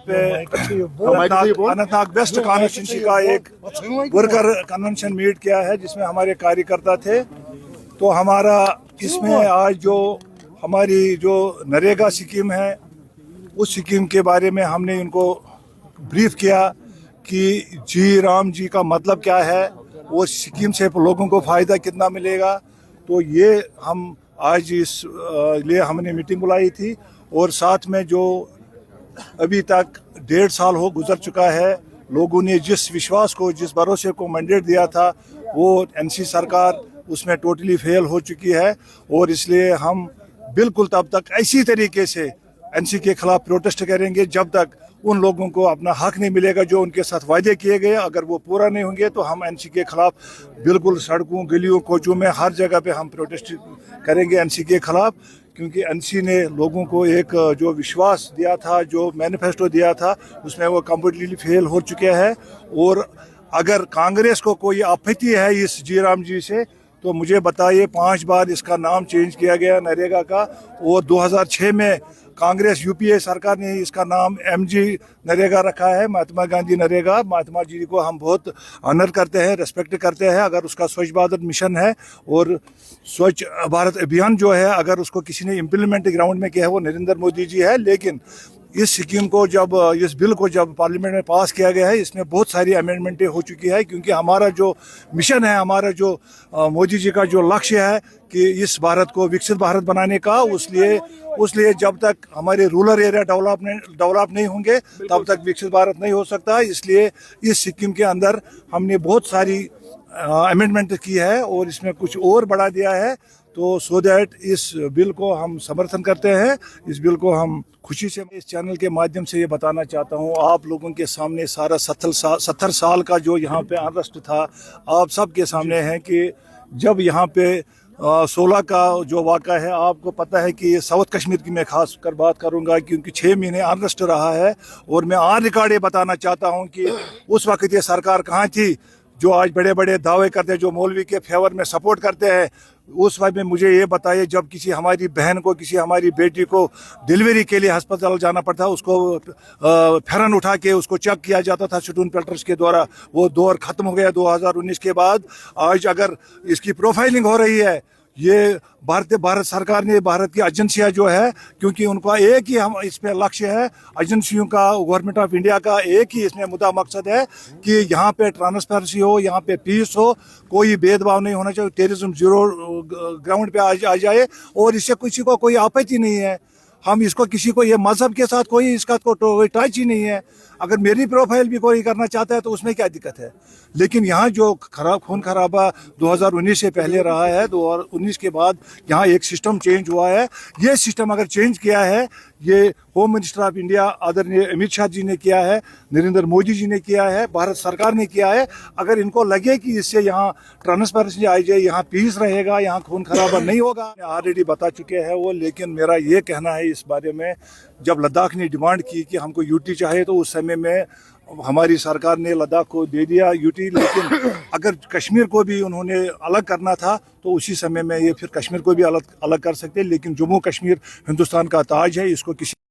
पे Anantnag waste constituency का एक वर्कर कन्वेंशन मीट किया है जिसमें हमारे कार्यकर्ता थे। तो हमारा इसमें आज जो हमारी जो नरेगा स्कीम है उस स्कीम के बारे में हमने इनको ब्रीफ किया कि जी राम जी का मतलब क्या है, वो स्कीम से लोगों को फ़ायदा कितना मिलेगा। तो ये हम आज इस लिए हमने मीटिंग बुलाई थी। और साथ में जो अभी तक 1.5 साल हो गुजर चुका है, लोगों ने जिस विश्वास को, जिस भरोसे को मैंडेट दिया था, वो एनसी सरकार उसमें टोटली फेल हो चुकी है। और इसलिए हम बिल्कुल तब तक इसी तरीके से एनसी के खिलाफ प्रोटेस्ट करेंगे जब तक उन लोगों को अपना हक नहीं मिलेगा जो उनके साथ वायदे किए गए। अगर वो पूरा नहीं होंगे तो हम एनसी के खिलाफ बिल्कुल सड़कों, गलियों, कोचों में हर जगह पे हम प्रोटेस्ट करेंगे एनसी के खिलाफ। क्योंकि एनसी ने लोगों को एक जो विश्वास दिया था, जो मैनिफेस्टो दिया था, उसमें वो कम्प्लीटली फेल हो चुके हैं। और अगर कांग्रेस को कोई आपत्ति है इस जी राम जी से तो मुझे बताइए। 5 बार इसका नाम चेंज किया गया नरेगा का, और 2006 में कांग्रेस यूपीए सरकार ने इसका नाम एमजी नरेगा रखा है, महात्मा गांधी नरेगा। महात्मा जी को हम बहुत ऑनर करते हैं, रेस्पेक्ट करते हैं। अगर उसका स्वच्छ भारत मिशन है और स्वच्छ भारत अभियान जो है, अगर उसको किसी ने इम्प्लीमेंट ग्राउंड में किया है वो नरेंद्र मोदी जी है। लेकिन इस स्कीम को जब, इस बिल को जब पार्लियामेंट में पास किया गया है, इसमें बहुत सारी अमेंडमेंटें हो चुकी है। क्योंकि हमारा जो मिशन है, हमारा जो मोदी जी का जो लक्ष्य है कि इस भारत को विकसित भारत बनाने का, उसलिए जब तक हमारे रूरल एरिया डेवलप नहीं होंगे तब तक विकसित भारत नहीं हो सकता। इसलिए इस स्कीम के अंदर हमने बहुत सारी अमेंडमेंट की है और इसमें कुछ और बढ़ा दिया है। तो सो दैट इस बिल को हम समर्थन करते हैं। इस बिल को हम खुशी से इस चैनल के माध्यम से ये बताना चाहता हूँ आप लोगों के सामने, सारा 70 साल का जो यहाँ पे अनरेस्ट था आप सब के सामने है कि जब यहाँ पे 16 का जो वाक़ा है, आपको पता है कि साउथ कश्मीर की मैं खास कर बात करूँगा क्योंकि 6 महीने अनरेस्ट रहा है। और मैं ऑन रिकॉर्ड ये बताना चाहता हूँ कि उस वक्त ये सरकार कहाँ थी जो आज बड़े बड़े दावे करते हैं, जो मौलवी के फेवर में सपोर्ट करते हैं। उस वक्त में मुझे ये बताइए, जब किसी हमारी बहन को, किसी हमारी बेटी को डिलीवरी के लिए अस्पताल जाना पड़ता, उसको फेरन उठा के उसको चेक किया जाता था स्टून पेल्टर्स के द्वारा, वो दौर ख़त्म हो गया 2019 के बाद। आज अगर इसकी प्रोफाइलिंग हो रही है, ये भारत सरकार ने, भारत की एजेंसियां जो है, क्योंकि उनका एक ही हम इसमें लक्ष्य है, एजेंसियों का, गवर्नमेंट ऑफ इंडिया का एक ही इसमें मुद्दा मकसद है कि यहाँ पे ट्रांसपेरेंसी हो, यहाँ पे पीस हो, कोई भेदभाव नहीं होना चाहिए, टेररिज्म जीरो ग्राउंड पे आ जाए। और इससे किसी को कोई आपत्ति नहीं है। हम इसको किसी को, ये मजहब के साथ कोई इसका कोई टच ही नहीं है। अगर मेरी प्रोफाइल भी कोई करना चाहता है तो उसमें क्या दिक्कत है। लेकिन यहाँ जो खून खराबा 2019 से पहले रहा है, 2019 के बाद यहाँ एक सिस्टम चेंज हुआ है। ये सिस्टम अगर चेंज किया है, ये होम मिनिस्टर ऑफ इंडिया आदरणीय अमित शाह जी ने किया है, नरेंद्र मोदी जी ने किया है, भारत सरकार ने किया है। अगर इनको लगे कि इससे यहाँ ट्रांसपेरेंसी आ जाए, यहाँ पीस रहेगा, यहाँ खून खराबा नहीं होगा, ऑलरेडी बता चुके हैं वो। लेकिन मेरा ये कहना है इस बारे में, जब लद्दाख ने डिमांड की कि हमको यूटी चाहिए तो उस समय में हमारी सरकार ने लद्दाख को दे दिया यूटी। लेकिन अगर कश्मीर को भी उन्होंने अलग करना था तो उसी समय में ये फिर कश्मीर को भी अलग कर सकते। लेकिन जम्मू कश्मीर हिंदुस्तान का ताज है, इसको किसी